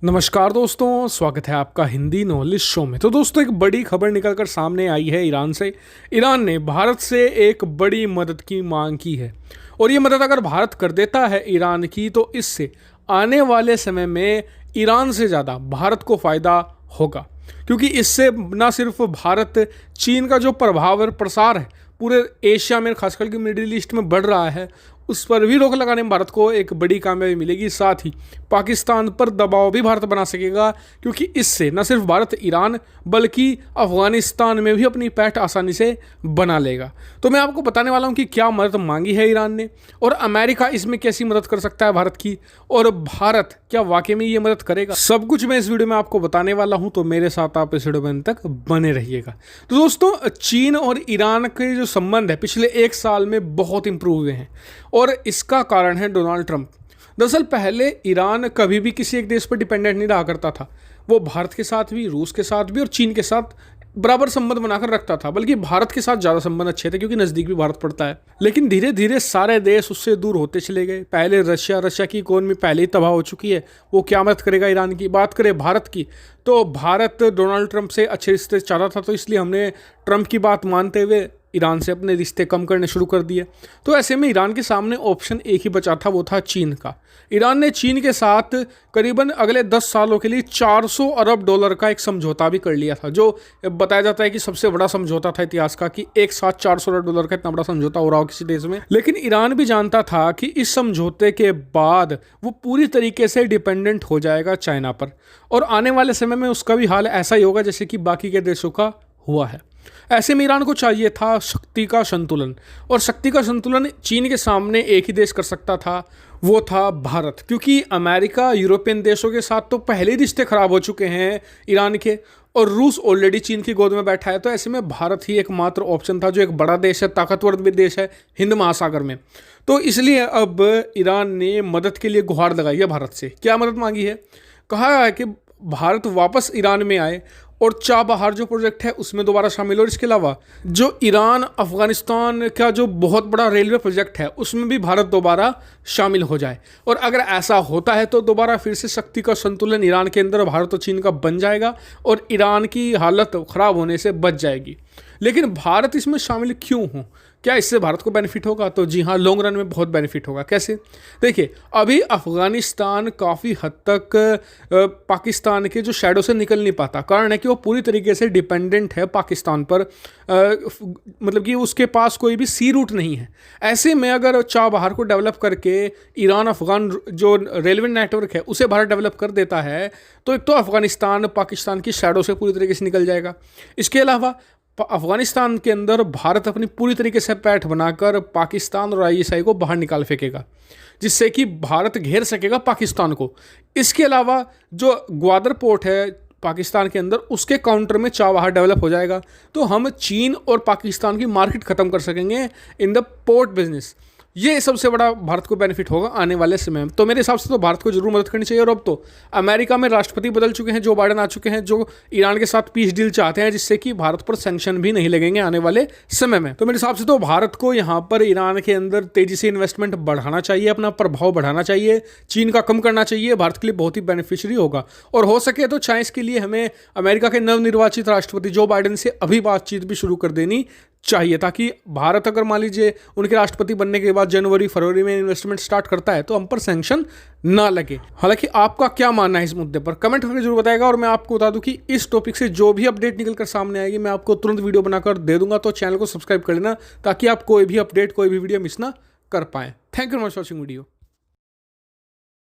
नमस्कार दोस्तों, स्वागत है आपका हिंदी नॉलेज शो में। तो दोस्तों, एक बड़ी खबर निकलकर सामने आई है ईरान से। ईरान ने भारत से एक बड़ी मदद की मांग की है और ये मदद अगर भारत कर देता है ईरान की, तो इससे आने वाले समय में ईरान से ज़्यादा भारत को फ़ायदा होगा, क्योंकि इससे न सिर्फ भारत, चीन का जो प्रभाव और प्रसार है पूरे एशिया में, खासकर कि मिडिल ईस्ट में बढ़ रहा है, उस पर भी रोक लगाने में भारत को एक बड़ी कामयाबी मिलेगी। साथ ही पाकिस्तान पर दबाव भी भारत बना सकेगा, क्योंकि इससे न सिर्फ भारत ईरान बल्कि अफगानिस्तान में भी अपनी पैठ आसानी से बना लेगा। तो मैं आपको बताने वाला हूं कि क्या मदद मांगी है ईरान ने और अमेरिका इसमें कैसी मदद कर सकता है भारत की, और भारत क्या वाकई में ये मदद करेगा। सब कुछ मैं इस वीडियो में आपको बताने वाला हूं, तो मेरे साथ आप इस वीडियो में अंत तक बने रहिएगा। तो दोस्तों, चीन और ईरान के जो संबंध है पिछले एक साल में बहुत इंप्रूव हुए हैं और इसका कारण है डोनाल्ड ट्रंप। दरअसल पहले ईरान कभी भी किसी एक देश पर डिपेंडेंट नहीं रहा करता था। वो भारत के साथ भी, रूस के साथ भी और चीन के साथ बराबर संबंध बनाकर रखता था, बल्कि भारत के साथ ज़्यादा संबंध अच्छे थे क्योंकि नज़दीक भी भारत पड़ता है। लेकिन धीरे धीरे सारे देश उससे दूर होते चले गए। पहले रशिया की इकोनॉमी पहले ही तबाह हो चुकी है, वो क्या मदद करेगा ईरान की। बात करें भारत की, तो भारत डोनाल्ड ट्रंप से अच्छे रिश्ते चाहता था, तो इसलिए हमने ट्रंप की बात मानते हुए ईरान से अपने रिश्ते कम करने शुरू कर दिए। तो ऐसे में ईरान के सामने ऑप्शन एक ही बचा था, वो था चीन का। ईरान ने चीन के साथ करीबन अगले 10 सालों के लिए $400 अरब का एक समझौता भी कर लिया था, जो बताया जाता है कि सबसे बड़ा समझौता था इतिहास का, कि एक साथ $400 अरब का इतना बड़ा समझौता हो रहा हो किसी देश में। लेकिन ईरान भी जानता था कि इस समझौते के बाद वो पूरी तरीके से डिपेंडेंट हो जाएगा चाइना पर, और आने वाले समय में उसका भी हाल ऐसा ही होगा जैसे कि बाकी के देशों का हुआ है। ऐसे में ईरान को चाहिए था शक्ति का संतुलन, और शक्ति का संतुलन चीन के सामने एक ही देश कर सकता था, वो था भारत। क्योंकि अमेरिका, यूरोपियन देशों के साथ तो पहले ही रिश्ते खराब हो चुके हैं ईरान के, और रूस ऑलरेडी चीन की गोद में बैठा है। तो ऐसे में भारत ही एकमात्र ऑप्शन था, जो एक बड़ा देश है, ताकतवर भी देश है हिंद महासागर में। तो इसलिए अब ईरान ने मदद के लिए गुहार लगाई है भारत से। क्या मदद मांगी है? कहा है कि भारत वापस ईरान में आए और चाबहार जो प्रोजेक्ट है उसमें दोबारा शामिल हो। और इसके अलावा जो ईरान अफगानिस्तान का जो बहुत बड़ा रेलवे प्रोजेक्ट है उसमें भी भारत दोबारा शामिल हो जाए। और अगर ऐसा होता है तो दोबारा फिर से शक्ति का संतुलन ईरान के अंदर भारत और चीन का बन जाएगा और ईरान की हालत ख़राब होने से बच जाएगी। लेकिन भारत इसमें शामिल क्यों हो? क्या इससे भारत को बेनिफिट होगा? तो जी हाँ, लॉन्ग रन में बहुत बेनिफिट होगा। कैसे? देखिए, अभी अफगानिस्तान काफ़ी हद तक पाकिस्तान के जो शैडो से निकल नहीं पाता। कारण है कि वो पूरी तरीके से डिपेंडेंट है पाकिस्तान पर, मतलब कि उसके पास कोई भी सी रूट नहीं है। ऐसे में अगर चाबहार को डेवलप करके ईरान अफगान जो रेलवे नेटवर्क है उसे भारत डेवलप कर देता है, तो एक तो अफगानिस्तान पाकिस्तान की शैडो से पूरी तरीके से निकल जाएगा। इसके अलावा अफगानिस्तान के अंदर भारत अपनी पूरी तरीके से पैठ बनाकर पाकिस्तान और आईएसआई को बाहर निकाल फेंकेगा, जिससे कि भारत घेर सकेगा पाकिस्तान को। इसके अलावा जो ग्वादर पोर्ट है पाकिस्तान के अंदर, उसके काउंटर में चाबहार डेवलप हो जाएगा। तो हम चीन और पाकिस्तान की मार्केट खत्म कर सकेंगे इन द पोर्ट बिजनेस। ये सबसे बड़ा भारत को बेनिफिट होगा आने वाले समय में। तो मेरे हिसाब से तो भारत को जरूर मदद करनी चाहिए। और अब तो अमेरिका में राष्ट्रपति बदल चुके हैं, जो बाइडेन आ चुके हैं, जो ईरान के साथ पीस डील चाहते हैं, जिससे कि भारत पर सैंक्शन भी नहीं लगेंगे आने वाले समय में। तो मेरे हिसाब से तो भारत को यहाँ पर ईरान के अंदर तेजी से इन्वेस्टमेंट बढ़ाना चाहिए, अपना प्रभाव बढ़ाना चाहिए, चीन का कम करना चाहिए। भारत के लिए बहुत ही बेनिफिशियरी होगा। और हो सके तो चाहे इसके लिए हमें अमेरिका के नवनिर्वाचित राष्ट्रपति जो बाइडेन से अभी बातचीत भी शुरू कर देनी चाहिए, ताकि भारत अगर मान लीजिए उनके राष्ट्रपति बनने के बाद जनवरी फरवरी में इन्वेस्टमेंट स्टार्ट करता है तो हम पर सैंक्शन ना लगे। हालांकि आपका क्या मानना है इस मुद्दे पर, कमेंट करके जरूर बताएगा। और मैं आपको बता दूं कि इस टॉपिक से जो भी अपडेट निकल कर सामने आएगी मैं आपको तुरंत वीडियो बनाकर दे दूंगा। तो चैनल को सब्सक्राइब कर लेना, ताकि आप कोई भी अपडेट, कोई भी वीडियो मिस ना कर पाएं। Thank you for watching video.